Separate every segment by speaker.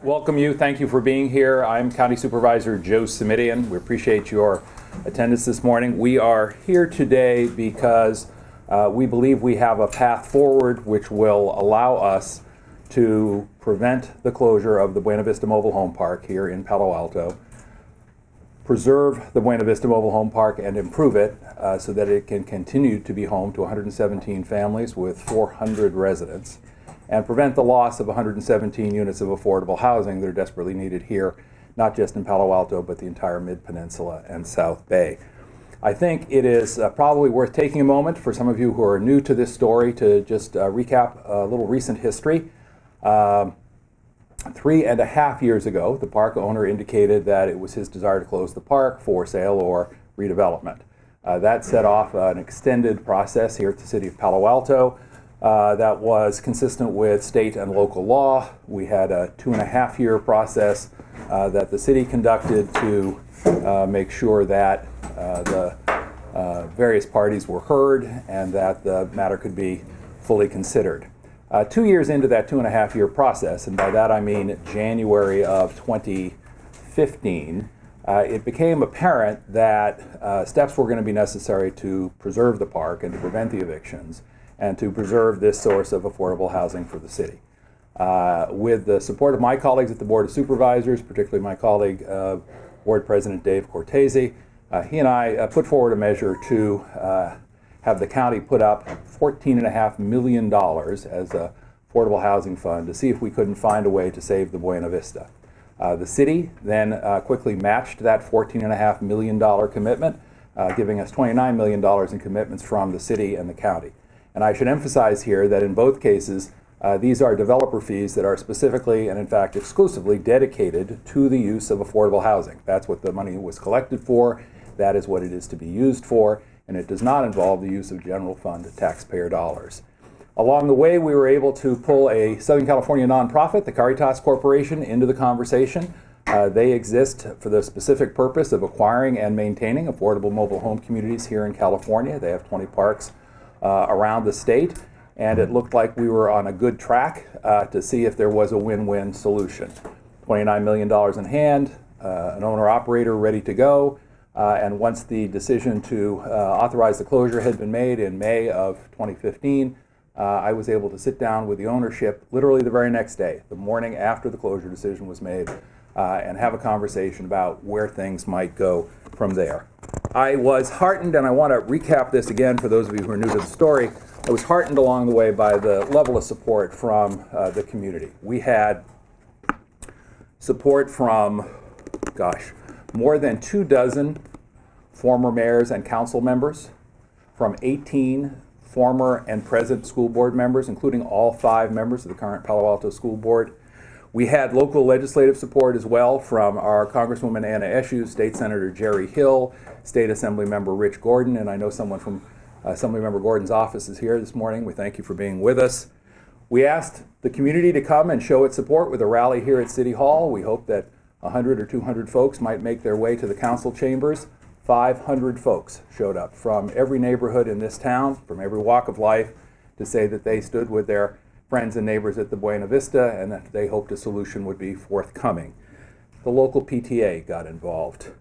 Speaker 1: welcome you. Thank you for being here. I'm County Supervisor Joe Simitian. We appreciate your attendance this morning. We are here today because we believe we have a path forward which will allow us to prevent the closure of the Buena Vista Mobile Home Park here in Palo Alto, preserve the Buena Vista Mobile Home Park and improve it so that it can continue to be home to 117 families with 400 residents, and prevent the loss of 117 units of affordable housing that are desperately needed here, not just in Palo Alto, but the entire Mid-Peninsula and South Bay. I think it is probably worth taking a moment for some of you who are new to this story to just recap a little recent history. 3.5 years ago, the park owner indicated that it was his desire to close the park for sale or redevelopment. That set off an extended process here at the City of Palo Alto that was consistent with state and local law. We had a 2.5-year process that the city conducted to make sure that the various parties were heard and that the matter could be fully considered. 2 years into that 2.5-year process, and by that I mean January of 2015, it became apparent that steps were going to be necessary to preserve the park and to prevent the evictions and to preserve this source of affordable housing for the city. With the support of my colleagues at the Board of Supervisors, particularly my colleague, Board President Dave Cortese, he and I put forward a measure to have the county put up $14.5 million as a affordable housing fund to see if we couldn't find a way to save the Buena Vista. The city then quickly matched that $14.5 million commitment, giving us $29 million in commitments from the city and the county. And I should emphasize here that in both cases, these are developer fees that are specifically and in fact exclusively dedicated to the use of affordable housing. That's what the money was collected for. That is what it is to be used for. And it does not involve the use of general fund taxpayer dollars. Along the way, we were able to pull a Southern California nonprofit, the Caritas Corporation, into the conversation. They exist for the specific purpose of acquiring and maintaining affordable mobile home communities here in California. They have 20 parks around the state, and it looked like we were on a good track to see if there was a win-win solution. $29 million in hand, an owner-operator ready to go. And once the decision to authorize the closure had been made in May of 2015, I was able to sit down with the ownership literally the very next day, the morning after the closure decision was made, and have a conversation about where things might go from there. I was heartened, and I want to recap this again for those of you who are new to the story. I was heartened along the way by the level of support from the community. We had support from, more than 24 former mayors and council members, from 18 former and present school board members, including all 5 members of the current Palo Alto School Board. We had local legislative support as well from our Congresswoman Anna Eshoo, State Senator Jerry Hill, State Assembly Member Rich Gordon, and I know someone from Assembly Member Gordon's office is here this morning. We thank you for being with us. We asked the community to come and show its support with a rally here at City Hall. We hope that 100 or 200 folks might make their way to the council chambers. 500 folks showed up from every neighborhood in this town, from every walk of life, to say that they stood with their friends and neighbors at the Buena Vista and that they hoped a solution would be forthcoming. The local PTA got involved.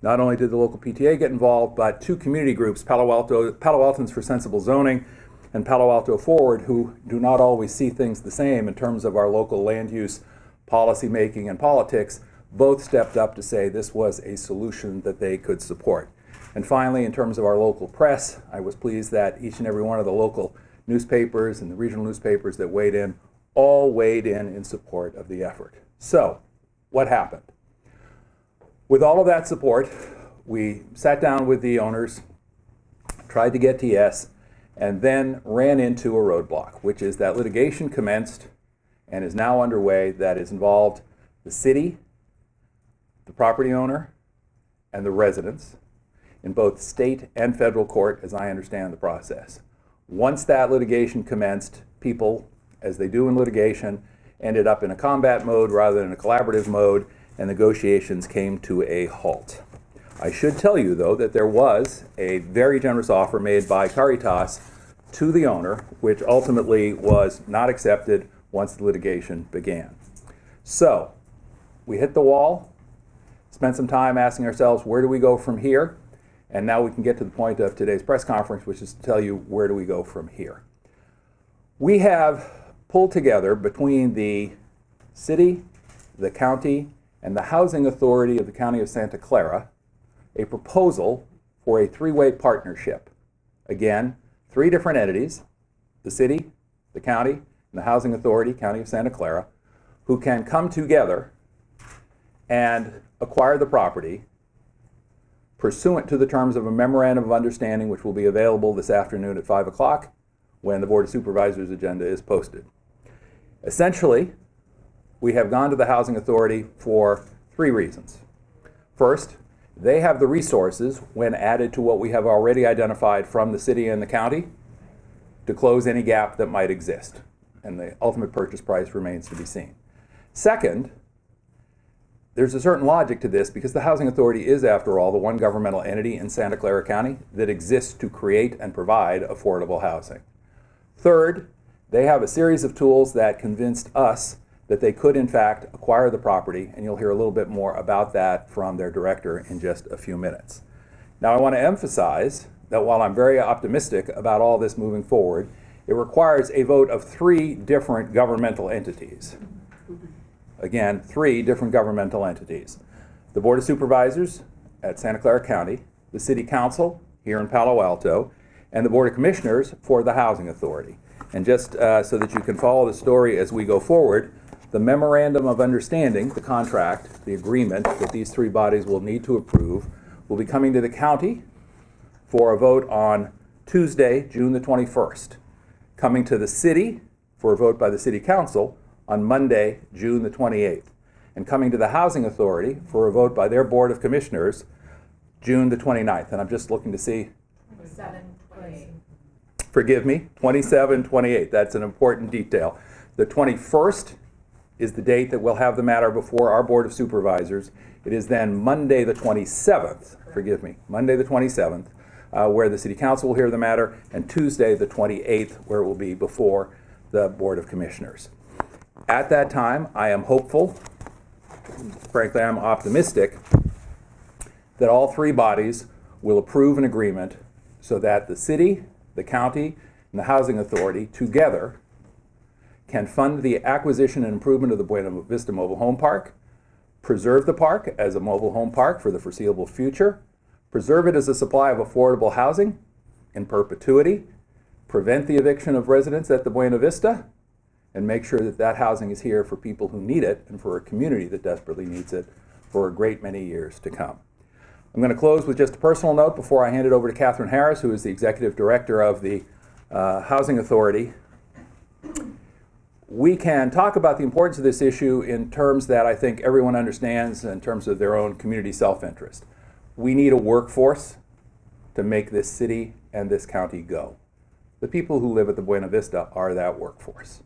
Speaker 1: Not only did the local PTA get involved, but 2 community groups, Palo Altans for Sensible Zoning and Palo Alto Forward, who do not always see things the same in terms of our local land use policy making and politics, both stepped up to say this was a solution that they could support. And finally, in terms of our local press, I was pleased that each and every one of the local newspapers and the regional newspapers that weighed in all weighed in support of the effort. So, what happened? With all of that support, we sat down with the owners, tried to get to yes, and then ran into a roadblock, which is that litigation commenced and is now underway that has involved the city, the property owner, and the residents in both state and federal court, as I understand the process. Once that litigation commenced, people, as they do in litigation, ended up in a combat mode rather than a collaborative mode, and negotiations came to a halt. I should tell you, though, that there was a very generous offer made by Caritas to the owner, which ultimately was not accepted once the litigation began. So, we hit the wall, spent some time asking ourselves, where do we go from here? And now we can get to the point of today's press conference, which is to tell you where do we go from here. We have pulled together between the city, the county, and the housing authority of the County of Santa Clara a proposal for a three-way partnership. Again, three different entities, the city, the county, and the housing authority, County of Santa Clara, who can come together and acquire the property pursuant to the terms of a memorandum of understanding, which will be available this afternoon at 5 o'clock when the Board of Supervisors agenda is posted. Essentially, we have gone to the housing authority for three reasons. First, they have the resources, when added to what we have already identified from the city and the county, to close any gap that might exist. And the ultimate purchase price remains to be seen. Second, there's a certain logic to this because the housing authority is, after all, the one governmental entity in Santa Clara County that exists to create and provide affordable housing. Third, they have a series of tools that convinced us that they could, in fact, acquire the property, and you'll hear a little bit more about that from their director in just a few minutes. Now, I want to emphasize that while I'm very optimistic about all this moving forward, it requires a vote of three different governmental entities. Again, three different governmental entities. The Board of Supervisors at Santa Clara County, the City Council here in Palo Alto, and the Board of Commissioners for the Housing Authority. And just so that you can follow the story as we go forward, the Memorandum of Understanding, the contract, the agreement that these three bodies will need to approve, will be coming to the county for a vote on Tuesday, June the 21st. Coming to the city for a vote by the City Council on Monday, June the 28th. And coming to the Housing Authority for a vote by their Board of Commissioners, June the 29th. And I'm just looking to see.
Speaker 2: 27-28.
Speaker 1: Forgive me, 27-28. That's an important detail. The 21st is the date that we'll have the matter before our Board of Supervisors. It is then Monday the 27th, forgive me, Monday the 27th, where the City Council will hear the matter, and Tuesday the 28th, where it will be before the Board of Commissioners. At that time, I am hopeful, frankly, I'm optimistic, that all three bodies will approve an agreement so that the city, the county, and the housing authority together can fund the acquisition and improvement of the Buena Vista Mobile Home Park, preserve the park as a mobile home park for the foreseeable future, preserve it as a supply of affordable housing in perpetuity, prevent the eviction of residents at the Buena Vista, and make sure that that housing is here for people who need it and for a community that desperately needs it for a great many years to come. I'm going to close with just a personal note before I hand it over to Catherine Harris, who is the Executive Director of the Housing Authority. We can talk about the importance of this issue in terms that I think everyone understands in terms of their own community self-interest. We need a workforce to make this city and this county go. The people who live at the Buena Vista are that workforce.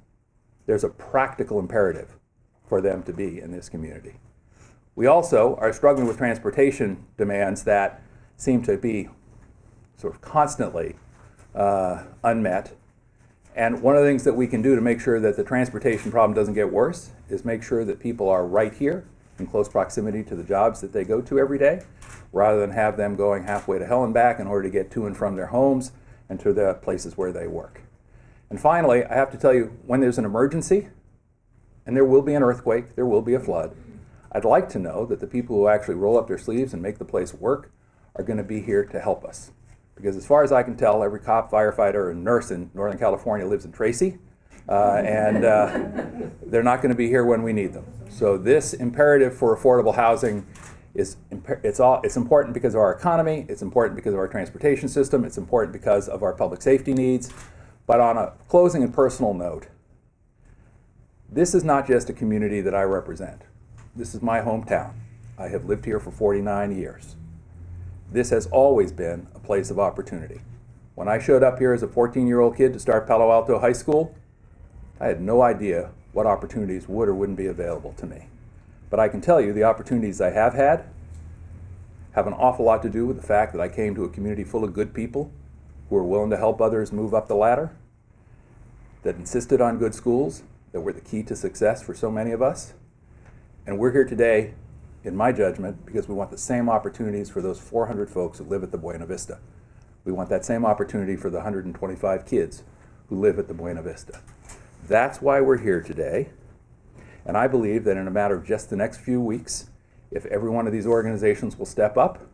Speaker 1: There's a practical imperative for them to be in this community. We also are struggling with transportation demands that seem to be sort of constantly unmet. And one of the things that we can do to make sure that the transportation problem doesn't get worse is make sure that people are right here in close proximity to the jobs that they go to every day, rather than have them going halfway to hell and back in order to get to and from their homes and to the places where they work. And finally, I have to tell you, when there's an emergency, and there will be an earthquake, there will be a flood, I'd like to know that the people who actually roll up their sleeves and make the place work are going to be here to help us. Because as far as I can tell, every cop, firefighter, and nurse in Northern California lives in Tracy, and they're not going to be here when we need them. So this imperative for affordable housing is it's important because of our economy, it's important because of our transportation system, it's important because of our public safety needs. But on a closing and personal note, this is not just a community that I represent. This is my hometown. I have lived here for 49 years. This has always been a place of opportunity. When I showed up here as a 14-year-old kid to start Palo Alto High School, I had no idea what opportunities would or wouldn't be available to me. But I can tell you the opportunities I have had have an awful lot to do with the fact that I came to a community full of good people who were willing to help others move up the ladder, that insisted on good schools, that were the key to success for so many of us, And we're here today, in my judgment, because we want the same opportunities for those 400 folks who live at the Buena Vista. We want that same opportunity for the 125 kids who live at the Buena Vista. That's why we're here today. And I believe that in a matter of just the next few weeks, if every one of these organizations will step up,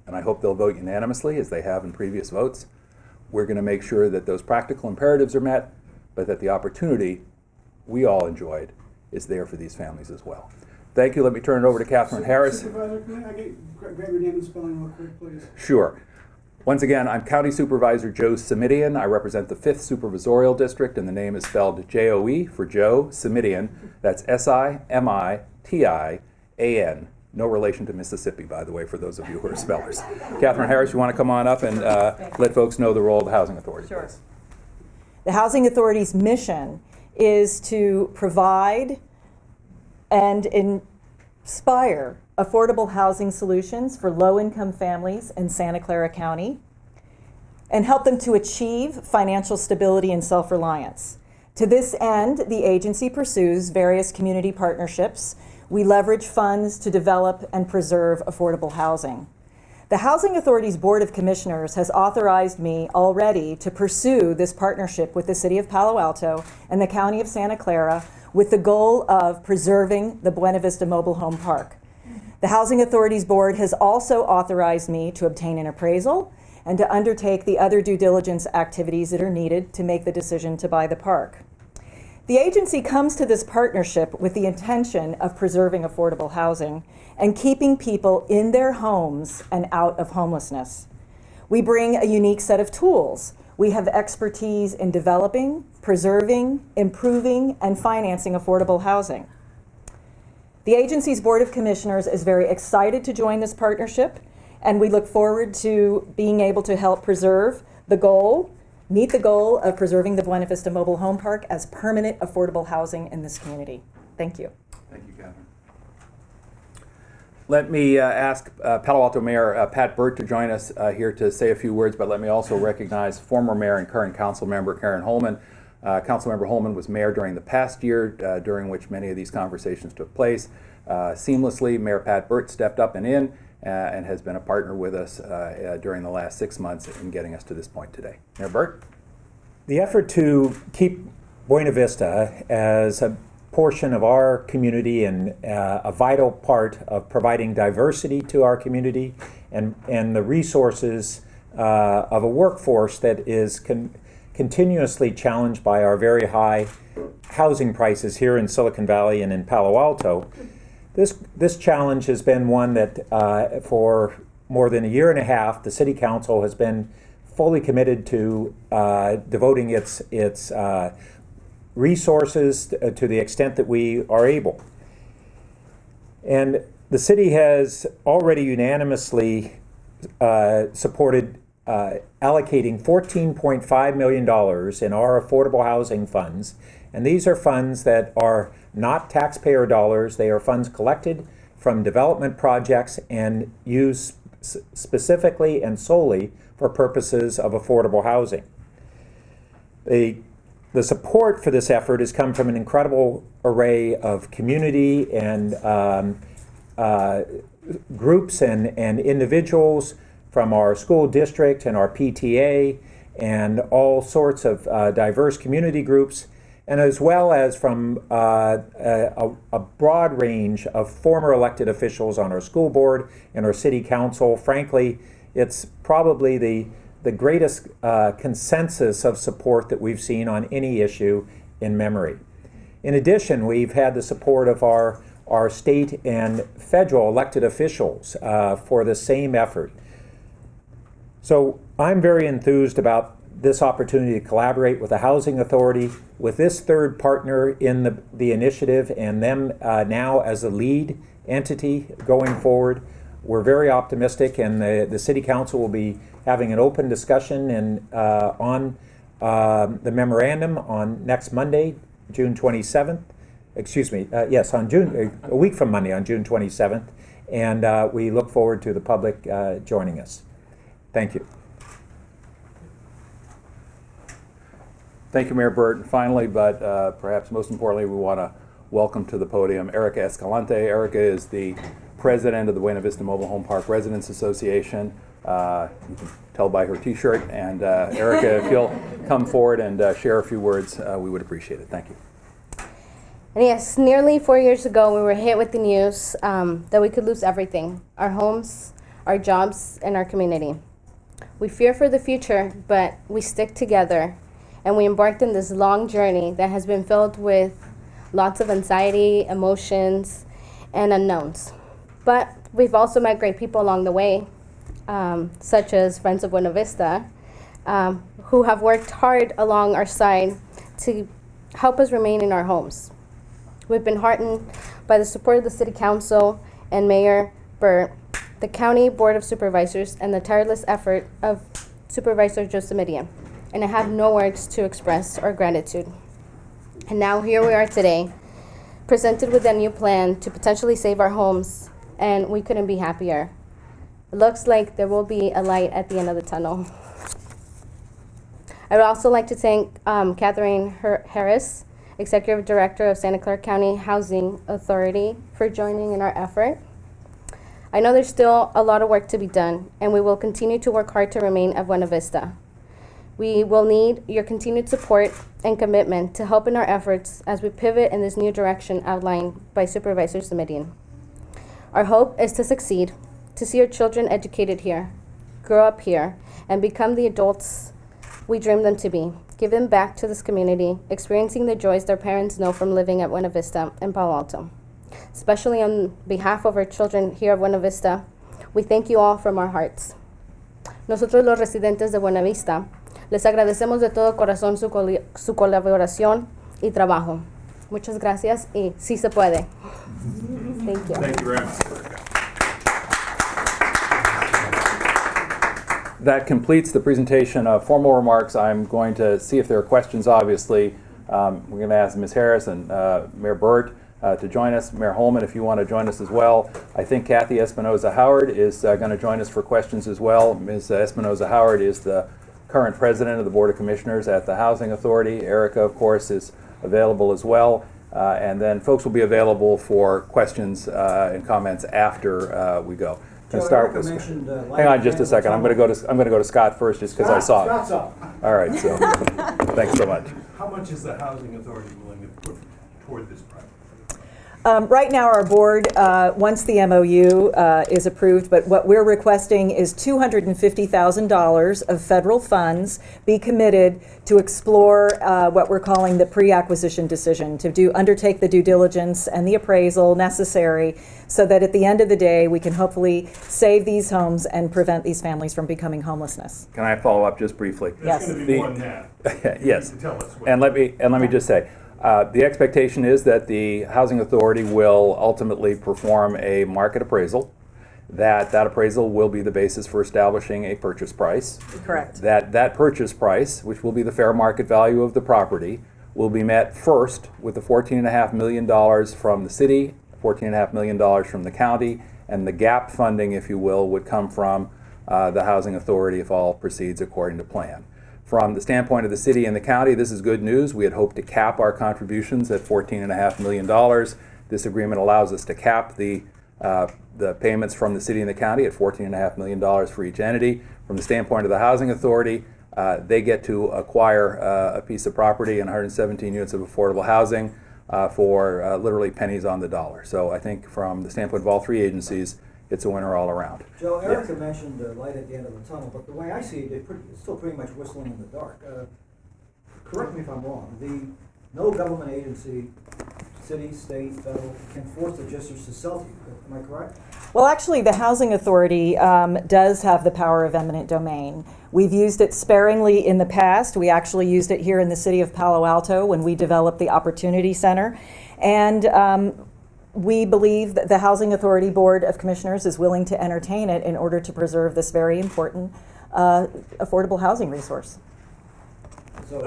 Speaker 1: and I hope they'll vote unanimously as they have in previous votes, we're going to make sure that those practical imperatives are met, but that the opportunity we all enjoyed is there for these families as well. Thank you. Let me turn it over to Catherine Harris.
Speaker 3: Supervisor, can I grab your name and spelling real quick, please?
Speaker 1: Sure. Once again, I'm County Supervisor Joe Simitian. I represent the 5th Supervisorial District, and the name is spelled J-O-E for Joe Simitian. That's S-I-M-I-T-I-A-N. No relation to Mississippi, by the way, for those of you who are spellers. Catherine Harris, you want to come on up and let folks know the role of the Housing Authority,
Speaker 4: Sure.
Speaker 1: please?
Speaker 4: The Housing Authority's mission is to provide and inspire affordable housing solutions for low-income families in Santa Clara County and help them to achieve financial stability and self-reliance. To this end, the agency pursues various community partnerships. We leverage funds to develop and preserve affordable housing. The Housing Authority's Board of Commissioners has authorized me already to pursue this partnership with the City of Palo Alto and the County of Santa Clara with the goal of preserving the Buena Vista Mobile Home Park. The Housing Authority's Board has also authorized me to obtain an appraisal and to undertake the other due diligence activities that are needed to make the decision to buy the park. The agency comes to this partnership with the intention of preserving affordable housing and keeping people in their homes and out of homelessness. We bring a unique set of tools. We have expertise in developing, preserving, improving, and financing affordable housing. The agency's Board of Commissioners is very excited to join this partnership, and we look forward to being able to help meet the goal of preserving the Buena Vista Mobile Home Park as permanent affordable housing in this community. Thank you.
Speaker 1: Thank you, Catherine. Let me ask Palo Alto Mayor Pat Burt to join us here to say a few words, but let me also recognize former mayor and current council member Karen Holman. Councilmember Holman was mayor during the past year, during which many of these conversations took place. Seamlessly, Mayor Pat Burt stepped up and in and has been a partner with us during the last 6 months in getting us to this point today. Mayor Burt?
Speaker 5: The effort to keep Buena Vista as a portion of our community and a vital part of providing diversity to our community and the resources of a workforce that is continuously challenged by our very high housing prices here in Silicon Valley and in Palo Alto. This challenge has been one that for more than a year and a half, the City Council has been fully committed to devoting its resources to the extent that we are able. And the city has already unanimously supported allocating $14.5 million in our affordable housing funds. And these are funds that are not taxpayer dollars. They are funds collected from development projects and used specifically and solely for purposes of affordable housing. The support for this effort has come from an incredible array of community and groups and individuals from our school district and our PTA and all sorts of diverse community groups, and as well as from a broad range of former elected officials on our school board and our city council. Frankly, it's probably the greatest consensus of support that we've seen on any issue in memory. In addition, we've had the support of our state and federal elected officials for the same effort. So I'm very enthused about this opportunity to collaborate with the Housing Authority, with this third partner in the initiative, and them now as a lead entity going forward. We're very optimistic, and the City Council will be having an open discussion on the memorandum on next Monday, June 27th. A week from Monday, on June 27th. And we look forward to the public joining us. Thank you.
Speaker 1: Thank you, Mayor Burt. And finally, but perhaps most importantly, we want to welcome to the podium Erica Escalante. Erica is the president of the Buena Vista Mobile Home Park Residents Association. You can tell by her t-shirt. And Erica, if you'll come forward and share a few words, we would appreciate it. Thank you.
Speaker 6: And yes, nearly 4 years ago, we were hit with the news that we could lose everything, our homes, our jobs, and our community. We fear for the future, but we stick together, and we embarked on this long journey that has been filled with lots of anxiety, emotions, and unknowns. But we've also met great people along the way, such as Friends of Buena Vista, who have worked hard along our side to help us remain in our homes. We've been heartened by the support of the City Council and Mayor Burt, the County Board of Supervisors, and the tireless effort of Supervisor Simitian. And I have no words to express our gratitude. And now here we are today, presented with a new plan to potentially save our homes, and we couldn't be happier. It looks like there will be a light at the end of the tunnel. I would also like to thank Catherine Harris, Executive Director of Santa Clara County Housing Authority, for joining in our effort. I know there's still a lot of work to be done, and we will continue to work hard to remain at Buena Vista. We will need your continued support and commitment to help in our efforts as we pivot in this new direction outlined by Supervisor Simitian. Our hope is to succeed, to see our children educated here, grow up here, and become the adults we dream them to be. Give them back to this community, experiencing the joys their parents know from living at Buena Vista and Palo Alto. Especially on behalf of our children here at Buena Vista, we thank you all from our hearts. Nosotros los residentes de Buena Vista, les agradecemos de todo corazón su colaboración y trabajo. Muchas gracias y sí se puede. Thank you.
Speaker 7: Thank you very much.
Speaker 1: That completes the presentation of formal remarks. I'm going to see if there are questions, obviously. We're going to ask Ms. Harris and Mayor Burt to join us. Mayor Holman, if you want to join us as well. I think Kathy Espinoza-Howard is going to join us for questions as well. Ms. Espinoza-Howard is the current president of the Board of Commissioners at the Housing Authority. Erica, of course, is available as well. And then folks will be available for questions and comments after we go. Can start with. Hang on just a second. I'm going to go to Scott first, just because I saw it.
Speaker 3: Scott's up.
Speaker 1: All right. So, thanks so much.
Speaker 7: How much is the Housing Authority willing to put toward this project?
Speaker 4: Right now, our board, once the MOU is approved, but what we're requesting is $250,000 of federal funds be committed to explore what we're calling the pre-acquisition decision, to undertake the due diligence and the appraisal necessary so that at the end of the day, we can hopefully save these homes and prevent these families from becoming homelessness.
Speaker 1: Can I follow up just briefly?
Speaker 4: Yes.
Speaker 7: There's going to be more than that.
Speaker 1: Yes.
Speaker 7: You can tell us what.
Speaker 1: And let me just say, the expectation is that the Housing Authority will ultimately perform a market appraisal. That appraisal will be the basis for establishing a purchase price.
Speaker 4: Correct.
Speaker 1: That purchase price, which will be the fair market value of the property, will be met first with the $14.5 million from the city, $14.5 million from the county, and the gap funding, if you will, would come from the Housing Authority if all proceeds according to plan. From the standpoint of the city and the county, this is good news. We had hoped to cap our contributions at $14.5 million. This agreement allows us to cap the payments from the city and the county at $14.5 million for each entity. From the standpoint of the Housing Authority, they get to acquire a piece of property and 117 units of affordable housing for literally pennies on the dollar. So I think from the standpoint of all three agencies, it's a winner all around.
Speaker 8: Joe, Erica mentioned the light at the end of the tunnel, but the way I see it, it's still pretty much whistling in the dark. Correct me if I'm wrong. No government agency, city, state, federal, can force the Jissers to sell to you. Am I correct?
Speaker 4: Well, actually, the Housing Authority does have the power of eminent domain. We've used it sparingly in the past. We actually used it here in the city of Palo Alto when we developed the Opportunity Center. And we believe that the Housing Authority Board of Commissioners is willing to entertain it in order to preserve this very important affordable housing resource.
Speaker 8: So,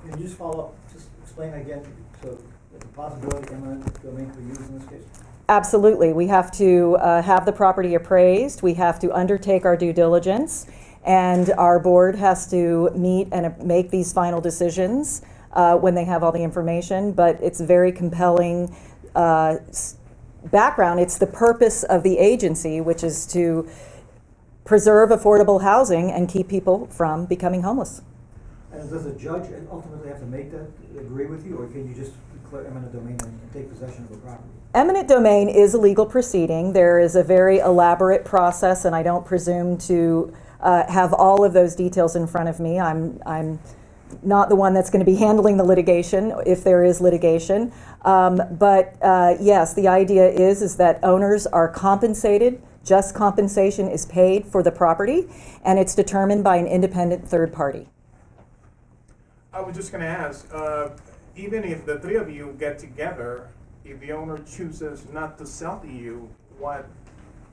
Speaker 8: can you just follow up, just explain again, so the possibility of eminent domain could be used in this case?
Speaker 4: Absolutely. We have to have the property appraised. We have to undertake our due diligence. And our board has to meet and make these final decisions when they have all the information, but it's a very compelling background. It's the purpose of the agency, which is to preserve affordable housing and keep people from becoming homeless.
Speaker 8: And does the judge ultimately have to make that, agree with you, or can you just declare eminent domain and take possession of the property?
Speaker 4: Eminent domain is a legal proceeding. There is a very elaborate process, and I don't presume to have all of those details in front of me. I'm not the one that's going to be handling the litigation, if there is litigation. But yes, the idea is that owners are compensated. Just compensation is paid for the property, and it's determined by an independent third party.
Speaker 9: I was just going to ask, even if the three of you get together, if the owner chooses not to sell to you, what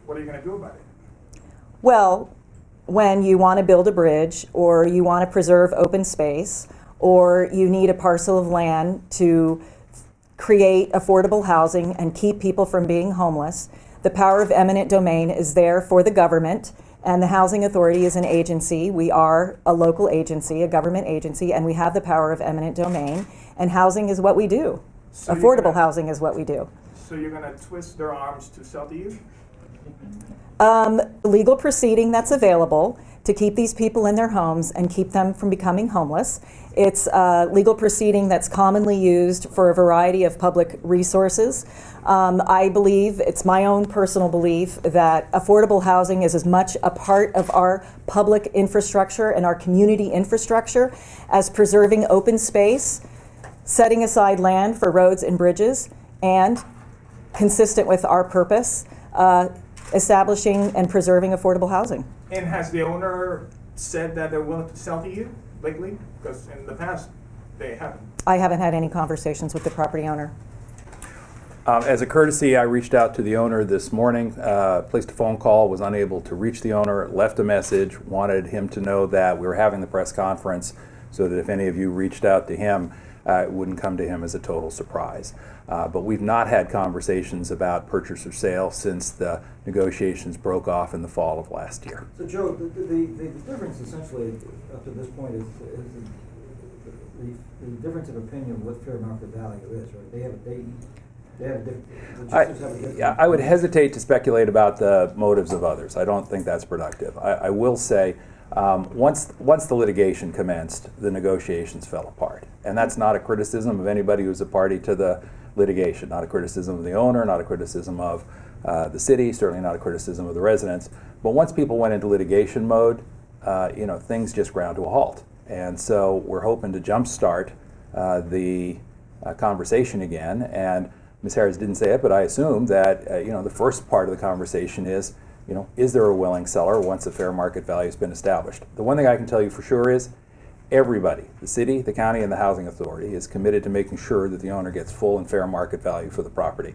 Speaker 9: are you going to do about it?
Speaker 4: Well, when you want to build a bridge, or you want to preserve open space, or you need a parcel of land to create affordable housing and keep people from being homeless, the power of eminent domain is there for the government, and the Housing Authority is an agency. We are a local agency, a government agency, and we have the power of eminent domain, and housing is what we do.
Speaker 9: So
Speaker 4: Affordable housing is what we do.
Speaker 9: So you're going to twist their arms to sell to you?
Speaker 4: Legal proceeding that's available to keep these people in their homes and keep them from becoming homeless. It's a legal proceeding that's commonly used for a variety of public resources. I believe, it's my own personal belief, that affordable housing is as much a part of our public infrastructure and our community infrastructure as preserving open space, setting aside land for roads and bridges, and, consistent with our purpose, establishing and preserving affordable housing.
Speaker 9: And has the owner said that they're willing to sell to you lately? Because in the past, they haven't.
Speaker 4: I haven't had any conversations with the property owner.
Speaker 1: As a courtesy, I reached out to the owner this morning, placed a phone call, was unable to reach the owner, left a message, wanted him to know that we were having the press conference so that if any of you reached out to him, it wouldn't come to him as a total surprise. But we've not had conversations about purchase or sale since the negotiations broke off in the fall of last year.
Speaker 8: So Joe, the difference essentially up to this point is the difference of opinion of what fair market value is, right? They have a different.
Speaker 1: I would hesitate to speculate about the motives of others. I don't think that's productive. I will say, once the litigation commenced, the negotiations fell apart. And that's not a criticism of anybody who's a party to the litigation, not a criticism of the owner, not a criticism of the city, certainly not a criticism of the residents. But once people went into litigation mode, things just ground to a halt. And so we're hoping to jumpstart the conversation again. And Ms. Harris didn't say it, but I assume that the first part of the conversation is, is there a willing seller once a fair market value has been established? The one thing I can tell you for sure is everybody, the city, the county, and the housing authority, is committed to making sure that the owner gets full and fair market value for the property.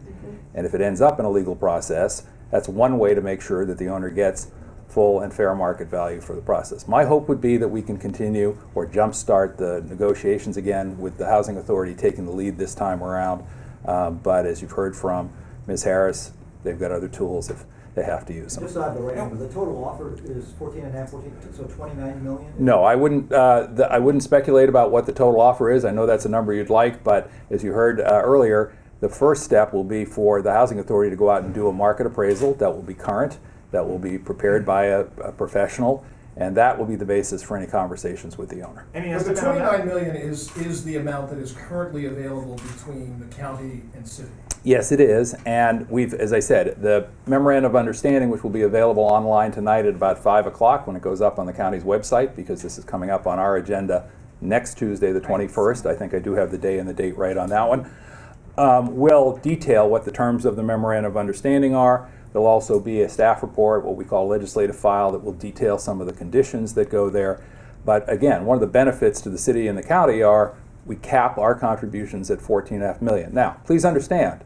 Speaker 1: And if it ends up in a legal process, that's one way to make sure that the owner gets full and fair market value for the process. My hope would be that we can continue or jumpstart the negotiations again with the housing authority taking the lead this time around. But as you've heard from Ms. Harris, they've got other tools if they have to use them.
Speaker 8: Just so I have the right number, the total offer is 14, so 29 million?
Speaker 1: No, I wouldn't speculate about what the total offer is. I know that's a number you'd like, but as you heard earlier, the first step will be for the housing authority to go out and do a market appraisal that will be current, that will be prepared by a professional, and that will be the basis for any conversations with the owner.
Speaker 10: But the 29 million is the amount that is currently available between the county and city.
Speaker 1: Yes, it is, and we've, as I said, the memorandum of understanding, which will be available online tonight at about 5 o'clock when it goes up on the county's website, because this is coming up on our agenda next Tuesday, the 21st. I think I do have the day and the date right on that one. Will detail what the terms of the memorandum of understanding are. There'll also be a staff report, what we call legislative file, that will detail some of the conditions that go there. But again, one of the benefits to the city and the county are we cap our contributions at $14.5 million. Now, please understand,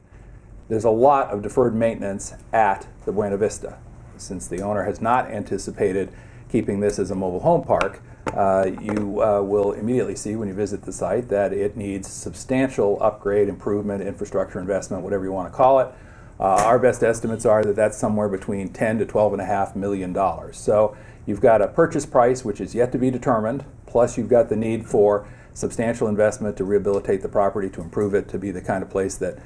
Speaker 1: there's a lot of deferred maintenance at the Buena Vista. Since the owner has not anticipated keeping this as a mobile home park, you will immediately see when you visit the site that it needs substantial upgrade, improvement, infrastructure investment, whatever you want to call it. Our best estimates are that that's somewhere between $10 to $12.5 million. So you've got a purchase price which is yet to be determined, plus you've got the need for substantial investment to rehabilitate the property, to improve it, to be the kind of place that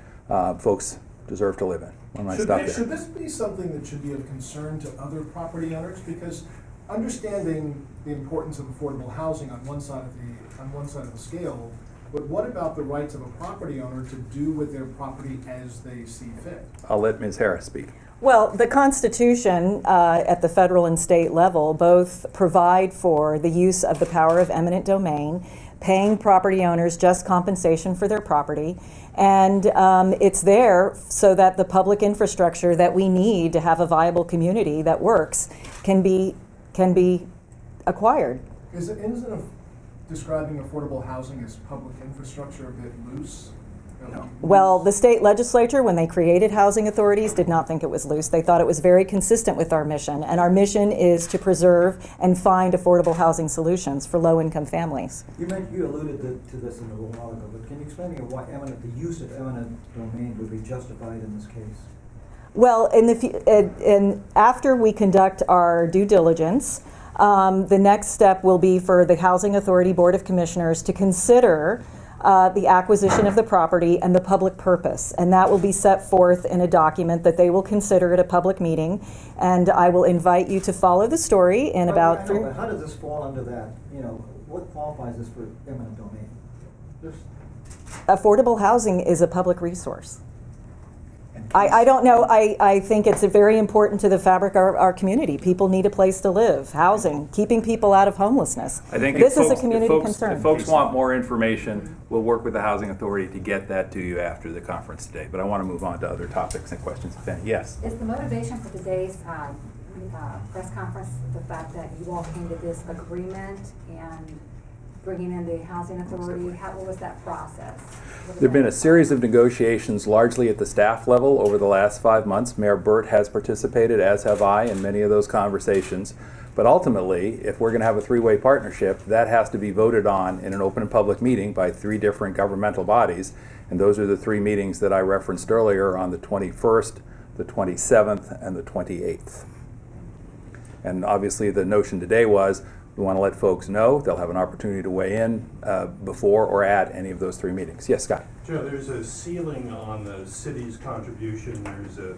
Speaker 1: folks deserve to live in. When I stop there.
Speaker 10: Should this be something that should be of concern to other property owners? Because understanding the importance of affordable housing on one side of the scale, but what about the rights of a property owner to do with their property as they see fit?
Speaker 1: I'll let Ms. Harris speak.
Speaker 4: Well, the Constitution at the federal and state level both provide for the use of the power of eminent domain, paying property owners just compensation for their property, and it's there so that the public infrastructure that we need to have a viable community that works can be acquired.
Speaker 10: Isn't describing affordable housing as public infrastructure a bit loose?
Speaker 1: No.
Speaker 4: Well, the state legislature, when they created housing authorities, did not think it was loose. They thought it was very consistent with our mission, and our mission is to preserve and find affordable housing solutions for low-income families.
Speaker 8: You alluded to this in a little while ago, but can you explain to me why the use of eminent domain would be justified in this case?
Speaker 4: Well, after we conduct our due diligence, the next step will be for the Housing Authority Board of Commissioners to consider the acquisition of the property and the public purpose. And that will be set forth in a document that they will consider at a public meeting. And I will invite you to follow the story in about
Speaker 8: I know, but how does this fall under that? What qualifies this for eminent domain?
Speaker 4: Affordable housing is a public resource. I don't know. I think it's very important to the fabric of our community. People need a place to live, housing, keeping people out of homelessness.
Speaker 1: I think
Speaker 4: this is a community concern.
Speaker 1: If folks want more information, we'll work with the Housing Authority to get that to you after the conference today. But I want to move on to other topics and questions, if any. Yes?
Speaker 2: Is the motivation for today's press conference the fact that you all came to this agreement and bringing in the Housing Authority? What was that process?
Speaker 1: There have been a series of negotiations, largely at the staff level, over the last 5 months. Mayor Burt has participated, as have I, in many of those conversations. But ultimately, if we're going to have a three-way partnership, that has to be voted on in an open and public meeting by 3 different governmental bodies. And those are the 3 meetings that I referenced earlier on the 21st, the 27th, and the 28th. And obviously the notion today was we want to let folks know they'll have an opportunity to weigh in before or at any of those 3 meetings. Yes, Scott?
Speaker 7: Joe, there's a ceiling on the city's contribution. There's a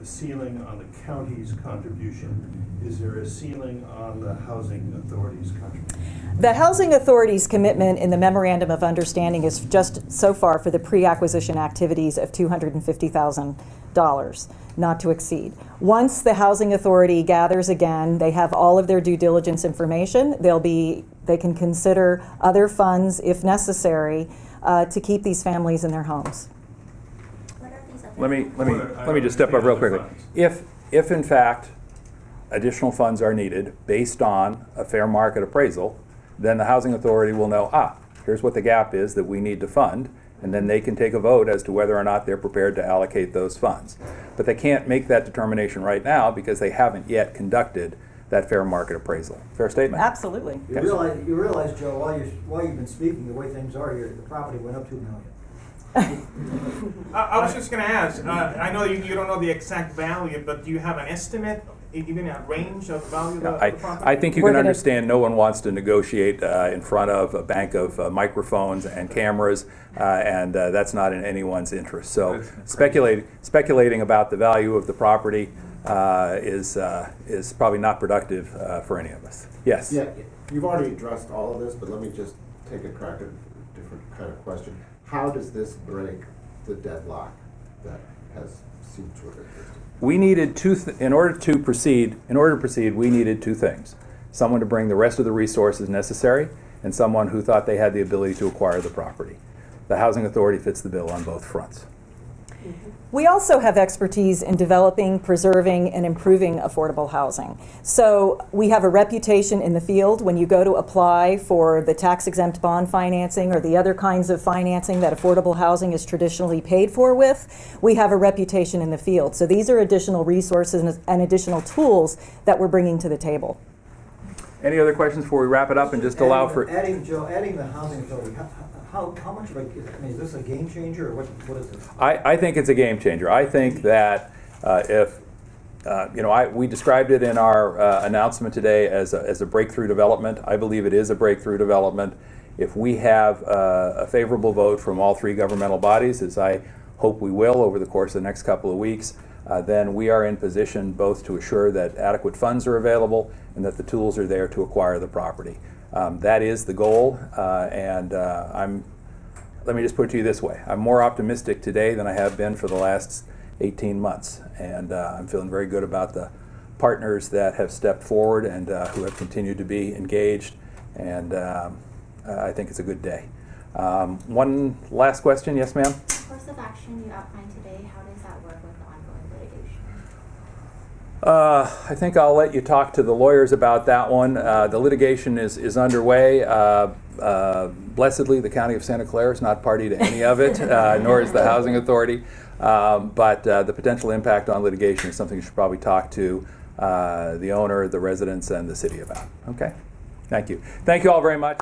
Speaker 7: ceiling on the county's contribution. Is there a ceiling on the Housing Authority's contribution?
Speaker 4: The Housing Authority's commitment in the Memorandum of Understanding is just so far for the pre-acquisition activities of $250,000, not to exceed. Once the Housing Authority gathers again, they have all of their due diligence information. They can consider other funds, if necessary, to keep these families in their homes.
Speaker 1: Let me just step up real quickly. If in fact additional funds are needed based on a fair market appraisal, then the Housing Authority will know, here's what the gap is that we need to fund, and then they can take a vote as to whether or not they're prepared to allocate those funds. But they can't make that determination right now because they haven't yet conducted that fair market appraisal. Fair statement?
Speaker 4: Absolutely.
Speaker 8: You realize, Joe, while you've been speaking, the way things are here, the property went up $2 million.
Speaker 9: I was just going to ask, I know you don't know the exact value, but do you have an estimate, even a range of value of the property?
Speaker 1: I think you can understand no one wants to negotiate in front of a bank of microphones and cameras, and that's not in anyone's interest. So speculating about the value of the property is probably not productive for any of us. Yes?
Speaker 11: Yeah, you've already addressed all of this, but let me just take a crack at a different kind of question. How does this break the deadlock that has seemed to have existed?
Speaker 1: We needed in order to proceed, we needed 2 things. Someone to bring the rest of the resources necessary, and someone who thought they had the ability to acquire the property. The Housing Authority fits the bill on both fronts.
Speaker 4: We also have expertise in developing, preserving, and improving affordable housing. So we have a reputation in the field when you go to apply for the tax-exempt bond financing or the other kinds of financing that affordable housing is traditionally paid for with. We have a reputation in the field. So these are additional resources and additional tools that we're bringing to the table.
Speaker 1: Any other questions before we wrap it up and just allow for...
Speaker 8: Adding the Housing Authority, how much of is this a game changer, or what is this?
Speaker 1: I think it's a game changer. I think that we described it in our announcement today as a breakthrough development. I believe it is a breakthrough development. If we have a favorable vote from all three governmental bodies, as I hope we will over the course of the next couple of weeks, then we are in position both to assure that adequate funds are available and that the tools are there to acquire the property. That is the goal, and let me just put it to you this way. I'm more optimistic today than I have been for the last 18 months, and I'm feeling very good about the partners that have stepped forward and who have continued to be engaged, and I think it's a good day. One last question. Yes, ma'am?
Speaker 12: The course of action you outlined today, how does that work with the ongoing litigation?
Speaker 1: I think I'll let you talk to the lawyers about that one. The litigation is underway. Blessedly, the County of Santa Clara is not party to any of it, nor is the Housing Authority. But the potential impact on litigation is something you should probably talk to the owner, the residents, and the city about. Okay? Thank you. Thank you all very much.